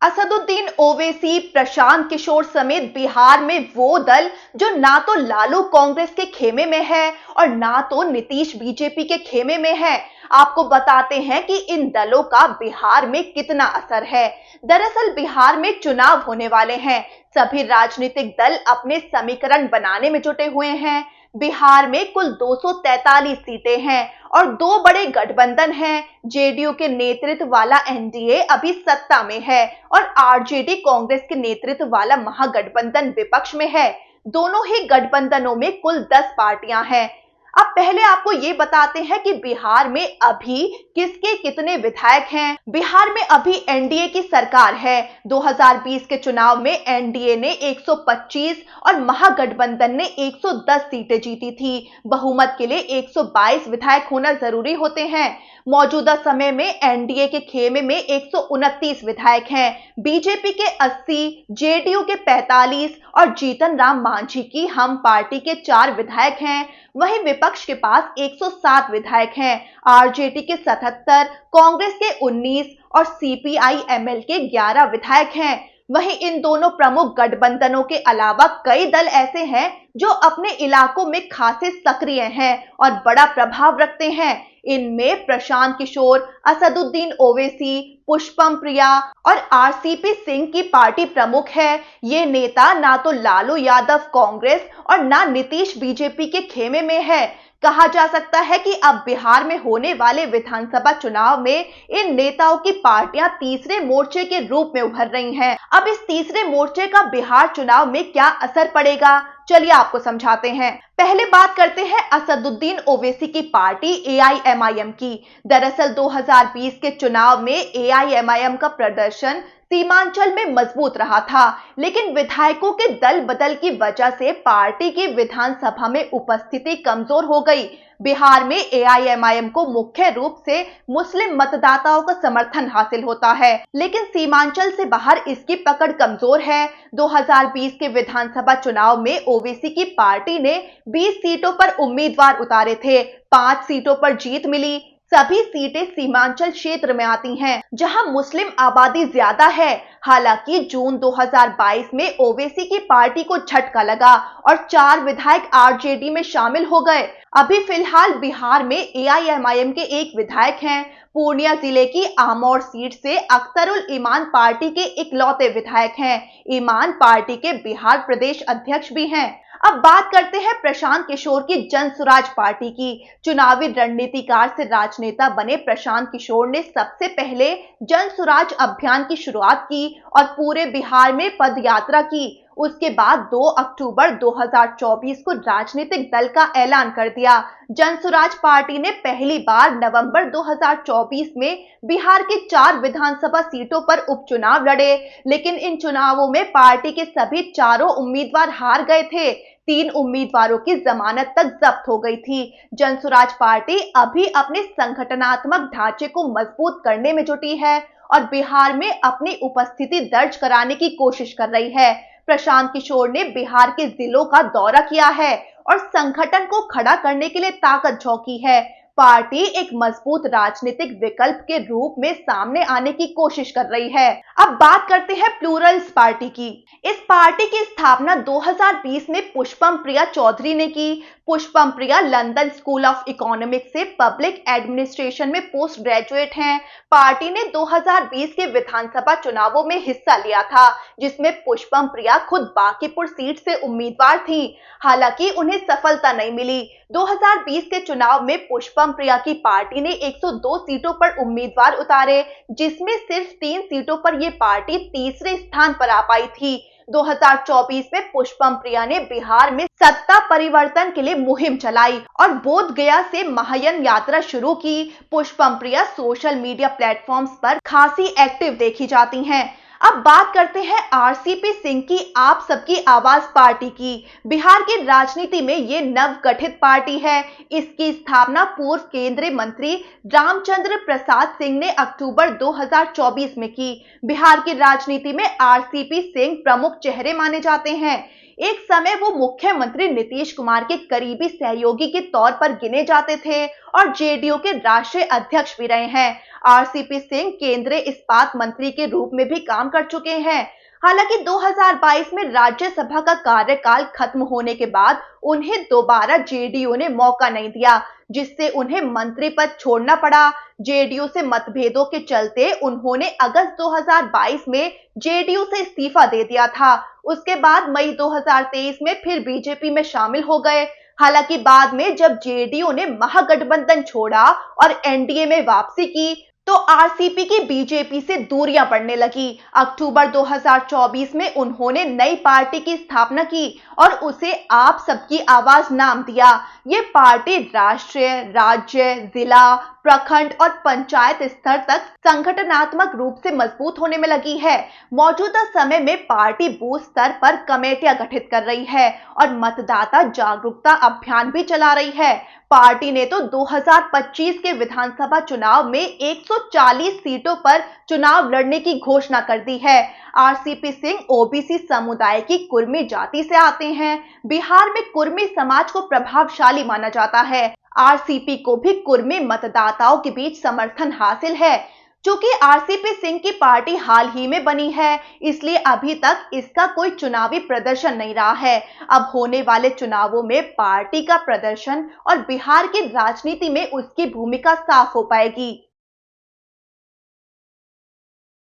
असदुद्दीन ओवैसी, प्रशांत किशोर समेत बिहार में वो दल जो ना तो लालू कांग्रेस के खेमे में है और ना तो नीतीश बीजेपी के खेमे में है। आपको बताते हैं कि इन दलों का बिहार में कितना असर है। दरअसल बिहार में चुनाव होने वाले हैं। सभी राजनीतिक दल अपने समीकरण बनाने में जुटे हुए हैं। बिहार में कुल 243 सीटें हैं और दो बड़े गठबंधन हैं। जेडीयू के नेतृत्व वाला एनडीए अभी सत्ता में है और आरजेडी कांग्रेस के नेतृत्व वाला महागठबंधन विपक्ष में है। दोनों ही गठबंधनों में कुल 10 पार्टियां हैं। अब पहले आपको ये बताते हैं कि बिहार में अभी किसके कितने विधायक हैं। बिहार में अभी एनडीए की सरकार है। 2020 के चुनाव में एनडीए ने 125 और महागठबंधन ने 110 सीटें जीती थी। बहुमत के लिए 122 विधायक होना जरूरी होते हैं। मौजूदा समय में एनडीए के खेमे में 129 विधायक हैं। बीजेपी के 80, जेडीयू के 45 और जीतन राम मांझी की हम पार्टी के 4 विधायक हैं। वहीं विपक्ष के पास 107 विधायक हैं। आरजेडी के 77, कांग्रेस के 19 और सीपीआई-एमएल के 11 विधायक हैं। वहीं इन दोनों प्रमुख गठबंधनों के अलावा कई दल ऐसे हैं जो अपने इलाकों में खासे सक्रिय हैं और बड़ा प्रभाव रखते हैं। इनमें प्रशांत किशोर, असदुद्दीन ओवैसी, पुष्पम प्रिया और आरसीपी सिंह की पार्टी प्रमुख है। ये नेता ना तो लालू यादव कांग्रेस और ना नीतीश बीजेपी के खेमे में है। कहा जा सकता है कि अब बिहार में होने वाले विधानसभा चुनाव में इन नेताओं की पार्टियां तीसरे मोर्चे के रूप में उभर रही हैं। अब इस तीसरे मोर्चे का बिहार चुनाव में क्या असर पड़ेगा, चलिए आपको समझाते हैं। पहले बात करते हैं असदुद्दीन ओवैसी की पार्टी एआईएमआईएम की। दरअसल 2020 के चुनाव में एआईएमआईएम का प्रदर्शन सीमांचल में मजबूत रहा था, लेकिन विधायकों के दल बदल की वजह से पार्टी की विधानसभा में उपस्थिति कमजोर हो गई। बिहार में एआईएमआईएम को मुख्य रूप से मुस्लिम मतदाताओं का समर्थन हासिल होता है, लेकिन सीमांचल से बाहर इसकी पकड़ कमजोर है। 2020 के विधानसभा चुनाव में ओवैसी की पार्टी ने 20 सीटों पर उम्मीदवार उतारे थे। 5 सीटों पर जीत मिली। सभी सीटें सीमांचल क्षेत्र में आती हैं, जहां मुस्लिम आबादी ज्यादा है। हालांकि जून 2022 में ओवैसी की पार्टी को झटका लगा और 4 विधायक आरजेडी में शामिल हो गए। अभी फिलहाल बिहार में एआईएमआईएम के एक विधायक हैं। पूर्णिया जिले की आमौर सीट से अख्तरुल ईमान पार्टी के इकलौते विधायक हैं। ईमान पार्टी के बिहार प्रदेश अध्यक्ष भी हैं। अब बात करते हैं प्रशांत किशोर की जनसुराज पार्टी की। चुनावी रणनीतिकार से राजनेता बने प्रशांत किशोर ने सबसे पहले जनसुराज अभियान की शुरुआत की और पूरे बिहार में पदयात्रा की। उसके बाद 2 अक्टूबर 2024 को राजनीतिक दल का ऐलान कर दिया। जनसुराज पार्टी ने पहली बार नवंबर 2024 में बिहार की 4 विधानसभा सीटों पर उपचुनाव लड़े, लेकिन इन चुनावों में पार्टी के सभी चारों उम्मीदवार हार गए थे। 3 उम्मीदवारों की जमानत तक जब्त हो गई थी। जनसुराज पार्टी अभी अपने संगठनात्मक ढांचे को मजबूत करने में जुटी है और बिहार में अपनी उपस्थिति दर्ज कराने की कोशिश कर रही है। प्रशांत किशोर ने बिहार के जिलों का दौरा किया है और संगठन को खड़ा करने के लिए ताकत झोंकी है। पार्टी एक मजबूत राजनीतिक विकल्प के रूप में सामने आने की कोशिश कर रही है। अब बात करते हैं प्लूरल्स पार्टी की। इस पार्टी की स्थापना 2020 में पुष्पम प्रिया चौधरी ने की। Pushpam Priya London school of economics से पब्लिक एडमिनिस्ट्रेशन में पोस्ट ग्रेजुएट हैं। पार्टी ने 2020 के विधानसभा चुनावों में हिस्सा लिया था, जिसमें पुष्पम प्रिया खुद बांकीपुर सीट से उम्मीदवार थीं। हालांकि उन्हें सफलता नहीं मिली। 2020 के चुनाव में पुष्पम प्रिया की पार्टी ने 102 सीटों पर उम्मीदवार उतारे, जिसमें सिर्फ 3 सीटों पर ये पार्टी तीसरे स्थान पर आ पाई थी। 2024 में पुष्पम प्रिया ने बिहार में सत्ता परिवर्तन के लिए मुहिम चलाई और बोध गया से महायन यात्रा शुरू की। Pushpam Priya social media platforms पर खासी एक्टिव देखी जाती हैं। अब बात करते हैं आरसीपी सिंह की आप सबकी आवाज पार्टी की। बिहार की राजनीति में ये नवगठित पार्टी है। इसकी स्थापना पूर्व केंद्रीय मंत्री रामचंद्र प्रसाद सिंह ने अक्टूबर 2024 में की। बिहार की राजनीति में आरसीपी सिंह प्रमुख चेहरे माने जाते हैं। एक समय वो मुख्यमंत्री नीतीश कुमार के करीबी सहयोगी के तौर पर गिने जाते थे और जेडीयू के राष्ट्रीय अध्यक्ष भी रहे हैं। आरसीपी सिंह केंद्रीय इस्पात मंत्री के रूप में भी काम कर चुके हैं। हालांकि 2022 में राज्यसभा का कार्यकाल खत्म होने के बाद उन्हें दोबारा जेडीयू ने मौका नहीं दिया, जिससे उन्हें मंत्री पद छोड़ना पड़ा। जेडीयू से मतभेदों के चलते उन्होंने अगस्त 2022 में जेडीयू से इस्तीफा दे दिया था। उसके बाद मई 2023 में फिर बीजेपी में शामिल हो गए। हालांकि बाद में जब जेडीयू ने महागठबंधन छोड़ा और एनडीए में वापसी की, तो आरसीपी की बीजेपी से दूरियां पड़ने लगी। अक्टूबर 2024 में उन्होंने नई पार्टी की स्थापना की और उसे आप सबकी आवाज नाम दिया। ये पार्टी राष्ट्रीय, राज्य, जिला, प्रखंड और पंचायत स्तर तक संगठनात्मक रूप से मजबूत होने में लगी है। मौजूदा समय में पार्टी बूथ स्तर पर कमेटियां गठित कर रही है और मतदाता जागरूकता अभियान भी चला रही है। पार्टी ने तो 2025 के विधानसभा चुनाव में 140 सीटों पर चुनाव लड़ने की घोषणा कर दी है। आरसीपी सिंह ओबीसी समुदाय की कुर्मी जाति से आते हैं। बिहार में कुर्मी समाज को प्रभावशाली माना जाता है। आरसीपी को भी कुर्मी मतदाताओं के बीच समर्थन हासिल है। चूंकि आरसीपी सिंह की पार्टी हाल ही में बनी है, इसलिए अभी तक इसका कोई चुनावी प्रदर्शन नहीं रहा है। अब होने वाले चुनावों में पार्टी का प्रदर्शन और बिहार की राजनीति में उसकी भूमिका साफ हो पाएगी।